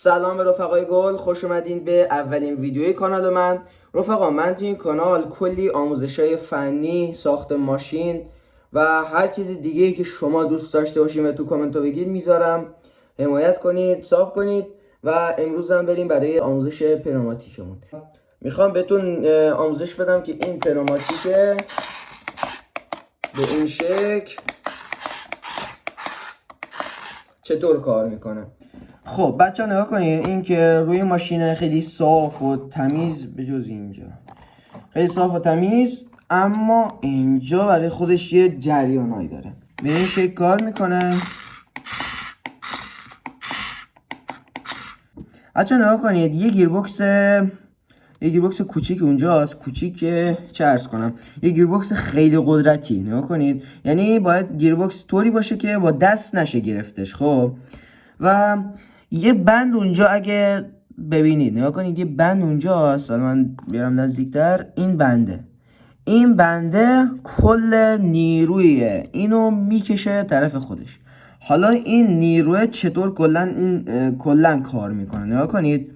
سلام به رفقای گل، خوش اومدین به اولین ویدیوی کانال من. رفقا، من تو این کانال کلی آموزشای فنی، ساخت ماشین و هر چیز دیگه که شما دوست داشته باشین و تو کامنت ها بگید میذارم. حمایت کنید، ساب کنید و امروز هم بریم برای آموزش پنوماتیکمون. میخوام بهتون آموزش بدم که این پنوماتیکه به این شکل چطور کار میکنه. خب بچه ها نگاه کنید، این که روی ماشین خیلی صاف و تمیز، به جز اینجا خیلی صاف و تمیز، اما اینجا برای خودش یه جریانایی داره. به این شکل کار میکنه. بچه ها نگاه کنید، یه گیربکس کوچیک اونجاست. کوچیک چه عرض کنم، یه گیربکس خیلی قدرتی. نگاه کنید، یعنی باید گیربکس طوری باشه که با دست نشه گرفتش. خب و یه بند اونجا اگه ببینید، نگاه کنید، یه بند اونجاست. حالا من بیارم نزدیکتر. این بنده کل نیروی اینو میکشه طرف خودش. حالا این نیروی چطور کلا کار میکنه؟ نگاه کنید،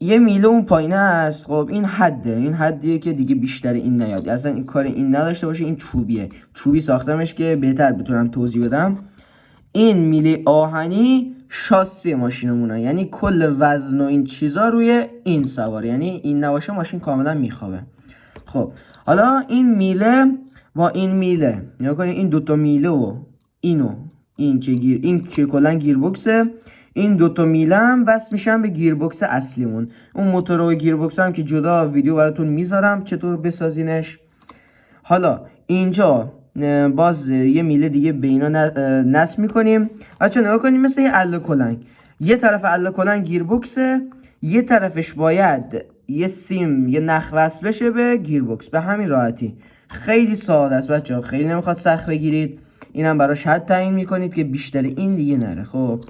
یه میله اون پایینه است. خب این حدیه که دیگه بیشتر این نیاد، اصلا این کار این نداشته باشه. این چوبی ساختمش که بهتر بتونم توضیح بدم. این میله آهنی شاسی ماشینمونه، یعنی کل وزن و این چیزا روی این سواره، یعنی این نباشه ماشین کاملا میخوابه. خب حالا این میله با این میله، نگاه کنید، این دوتا میله و این که کلا گیربکسه، این دوتا میله هم وصل میشن به گیربکس اصلیمون. اون موتور و گیربکس هم که جدا ویدیو براتون میذارم چطور بسازینش. حالا اینجا باز یه میله دیگه به اینا نصب میکنیم. بچه نگاه کنیم، مثل یه اله کلنگ. یه طرف اله کلنگ گیربکسه، یه طرفش باید یه سیم، یه نخ وصل بشه به گیربکس. به همین راحتی. خیلی ساده است بچه ها، خیلی نمیخواد سخت بگیرید. اینم براش حد تعیین میکنید که بیشتر این دیگه نره. خب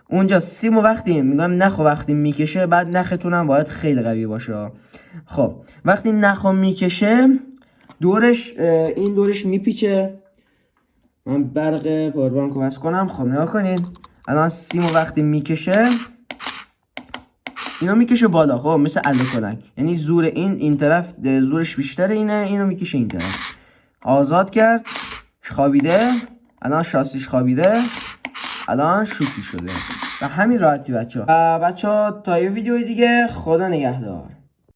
اونجا سیمو وقتی میگم نخو وقتی میکشه، بعد نختون هم باید خیلی قوی باشه. خب وقتی نخو میکشه این دورش میپیچه. من برق پاوربانک رو وصل کنم. خب نگاه کنید، الان سیمو وقتی میکشه، اینو میکشه بالا. خب مثل اله کلنگ، یعنی زور این طرف زورش بیشتره، اینو میکشه این طرف. آزاد کرد، خوابیده. الان شاسیش خوابیده، الان شوکی شده. و همین راحتی بچه ها تا یه ویدیو دیگه. خدا نگهدار.